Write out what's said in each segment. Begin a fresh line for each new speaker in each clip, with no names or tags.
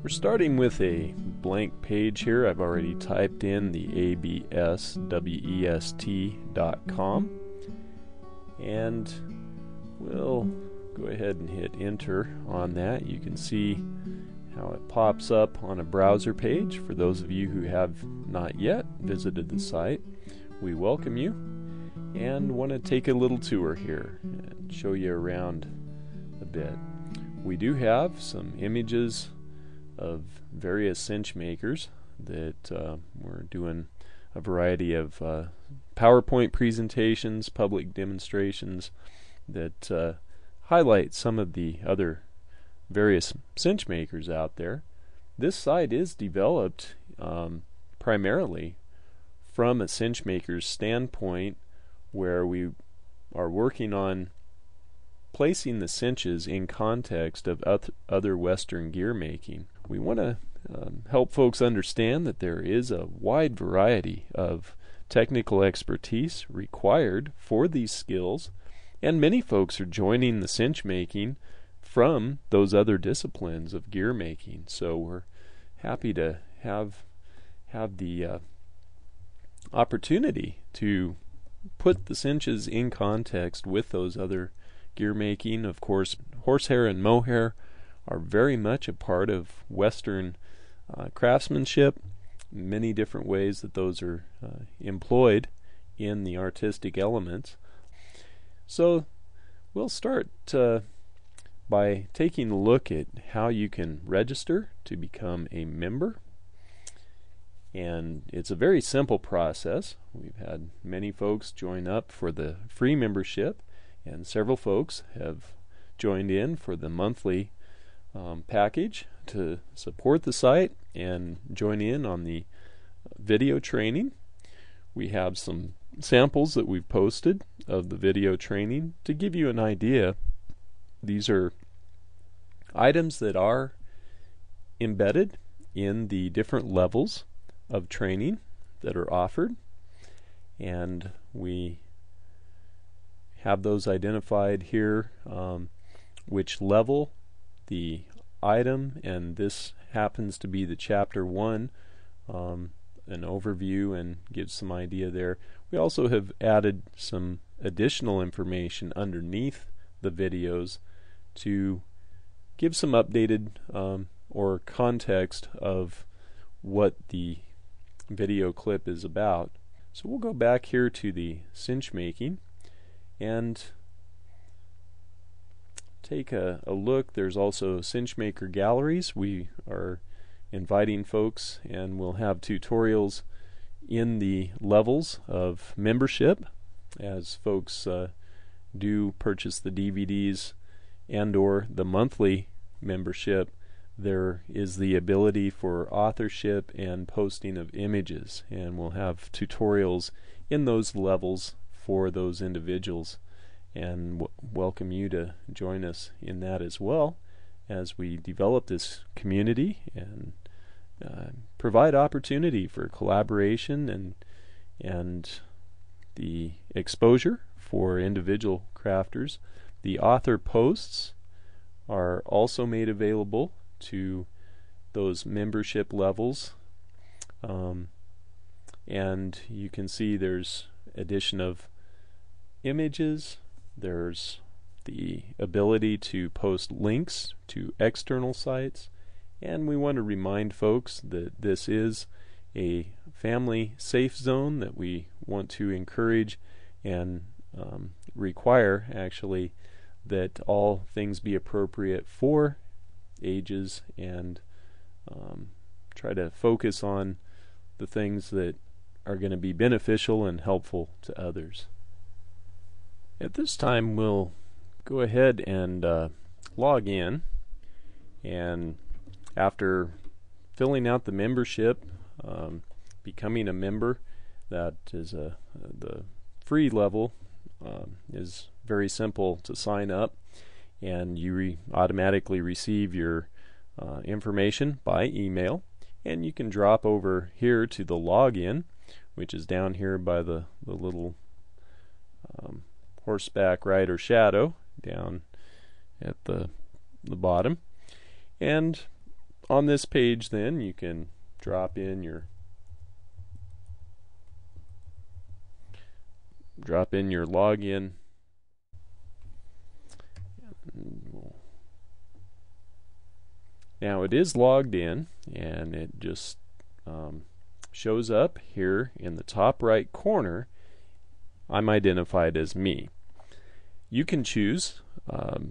We're starting with a blank page here. I've already typed in the abswest.com, and we'll go ahead and hit enter on that. You can see how it pops up on a browser page. For those of you who have not yet visited the site, we welcome you and want to take a little tour here and show you around a bit. We do have some images of various cinch makers that we're doing a variety of PowerPoint presentations, public demonstrations that highlight some of the other various cinch makers out there. This site is developed primarily from a cinch maker's standpoint, where we are working on placing the cinches in context of other Western gear making. We want to help folks understand that there is a wide variety of technical expertise required for these skills, and many folks are joining the cinch making from those other disciplines of gear making. So we're happy to have the opportunity to put the cinches in context with those other gear making. Of course, horsehair and mohair are very much a part of Western craftsmanship. Many different ways that those are employed in the artistic elements. So we'll start by taking a look at how you can register to become a member. And it's a very simple process. We've had many folks join up for the free membership, and several folks have joined in for the monthly package to support the site and join in on the video training. We have some samples that we've posted of the video training to give you an idea. These are items that are embedded in the different levels of training that are offered, and we have those identified here, which level the item, and this happens to be the chapter 1, an overview, and gives some idea there. We also have added some additional information underneath the videos to give some updated or context of what the video clip is about. So we'll go back here to the cinch making and take a look. There's also cinch maker galleries. We are inviting folks, and we'll have tutorials in the levels of membership as folks do purchase the DVDs and or the monthly membership. There is the ability for authorship and posting of images, and we'll have tutorials in those levels for those individuals, and welcome you to join us in that as well as we develop this community and provide opportunity for collaboration and the exposure for individual crafters. The author posts are also made available to those membership levels, and you can see there's addition of images, there's the ability to post links to external sites, and we want to remind folks that this is a family safe zone that we want to encourage and require actually that all things be appropriate for ages, and try to focus on the things that are going to be beneficial and helpful to others. At this time, we'll go ahead and log in, and after filling out the membership, becoming a member, that is the free level, is very simple to sign up, and you automatically receive your information by email, and you can drop over here to the login, which is down here by the little horseback rider shadow down at the bottom, and on this page then you can drop in your login. Now it is logged in, and it just shows up here in the top right corner. I'm identified as me. You can choose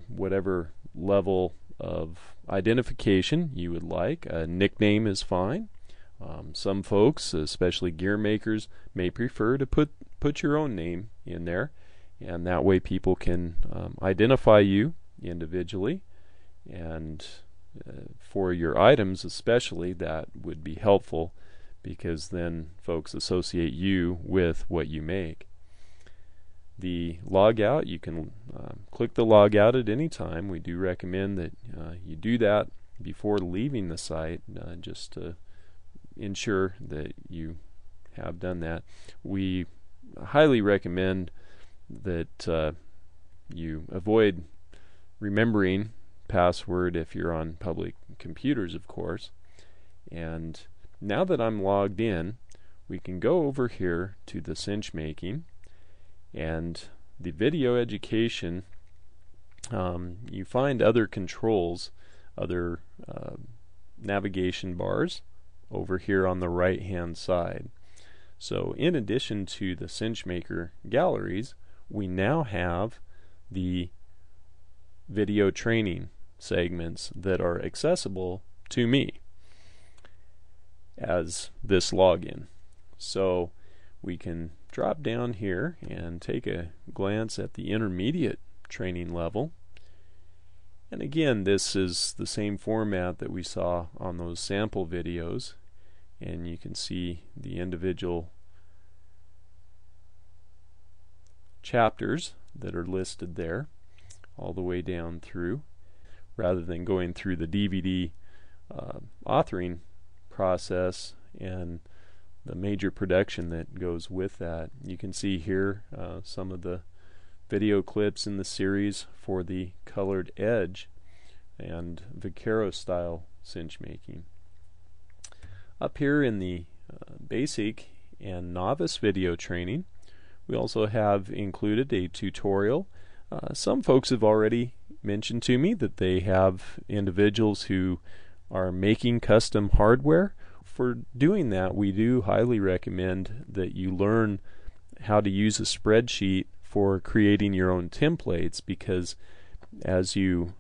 whatever level of identification you would like. A nickname is fine. Some folks, especially gear makers, may prefer to put your own name in there, and that way people can identify you individually. And for your items especially, that would be helpful, because then folks associate you with what you make. The logout, you can click the logout at any time. We do recommend that you do that before leaving the site, just to ensure that you have done that. We highly recommend that you avoid remembering password if you're on public computers, of course. And now that I'm logged in, we can go over here to the cinch making and the video education. You find other controls, other navigation bars over here on the right hand side. So in addition to the cinch maker galleries, we now have the video training segments that are accessible to me as this login. So we can drop down here and take a glance at the intermediate training level. And again, this is the same format that we saw on those sample videos, and you can see the individual chapters that are listed there all the way down through, rather than going through the DVD authoring process and the major production that goes with that. You can see here some of the video clips in the series for the colored edge and Vaquero style cinch making. Up here in the basic and novice video training, we also have included a tutorial. Some folks have already mentioned to me that they have individuals who are making custom hardware. For doing that, we do highly recommend that you learn how to use a spreadsheet for creating your own templates, because as you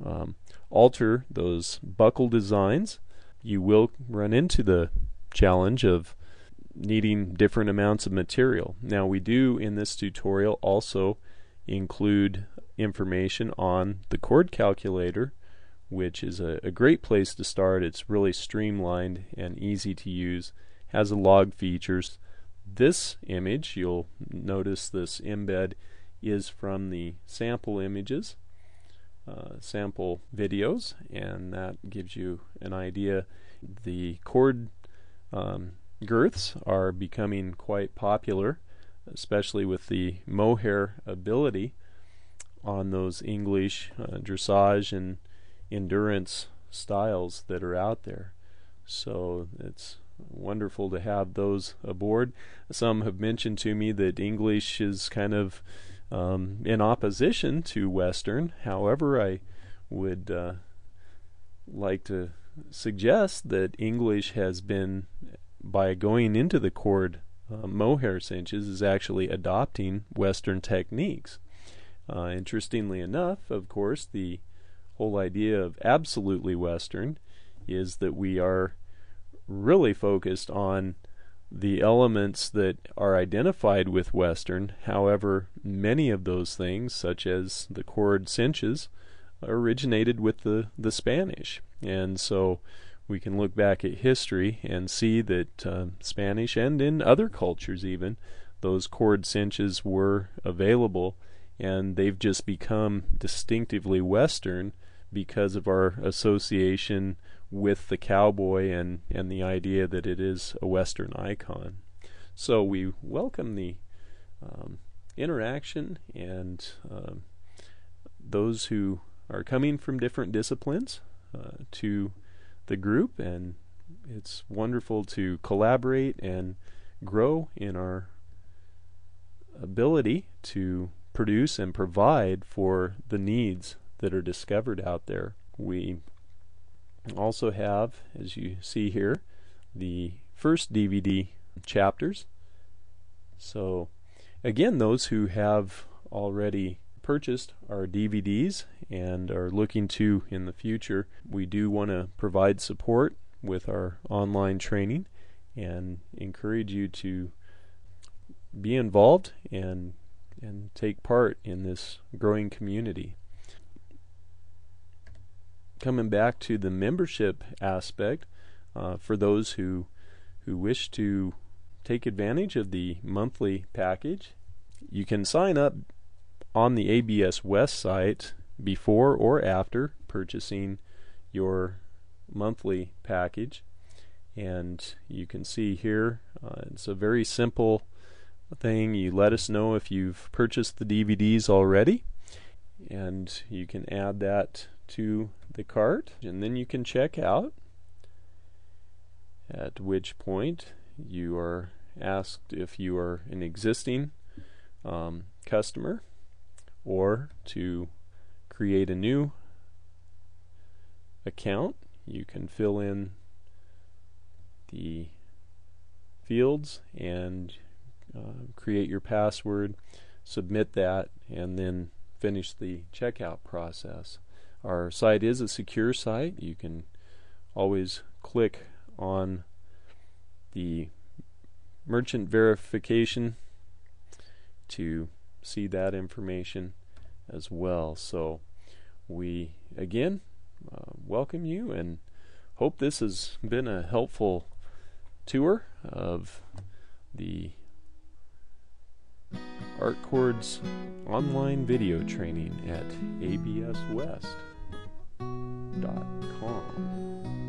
alter those buckle designs, you will run into the challenge of needing different amounts of material. Now, we do in this tutorial also include information on the cord calculator, which is a great place to start. It's really streamlined and easy to use, has a log features. This image, you'll notice this embed is from the sample images, sample videos, and that gives you an idea. The cord girths are becoming quite popular, especially with the mohair ability on those English dressage and endurance styles that are out there. So it's wonderful to have those aboard. Some have mentioned to me that English is kind of in opposition to Western. However, I would like to suggest that English has been, by going into the cord mohair cinches, is actually adopting Western techniques. Interestingly enough, of course, the whole idea of absolutely Western is that we are really focused on the elements that are identified with Western. However, many of those things, such as the cord cinches, originated with the Spanish. And so we can look back at history and see that Spanish, and in other cultures even, those cord cinches were available, and they've just become distinctively Western because of our association with the cowboy and the idea that it is a Western icon. So we welcome the interaction and those who are coming from different disciplines to the group, and it's wonderful to collaborate and grow in our ability to produce and provide for the needs that are discovered out there. We also have, as you see here, the first DVD chapters. So again, those who have already purchased our DVDs and are looking to in the future, we do want to provide support with our online training and encourage you to be involved and take part in this growing community. Coming back to the membership aspect, for those who wish to take advantage of the monthly package, you can sign up on the ABS West site before or after purchasing your monthly package. And you can see here, it's a very simple thing. You let us know if you've purchased the DVDs already, and you can add that to the cart, and then you can check out, at which point you are asked if you are an existing customer or to create a new account. You can fill in the fields and create your password, submit that, and then finish the checkout process. Our site is a secure site. You can always click on the merchant verification to see that information as well. So we again welcome you and hope this has been a helpful tour of the Art Chords online video training at abswest.com.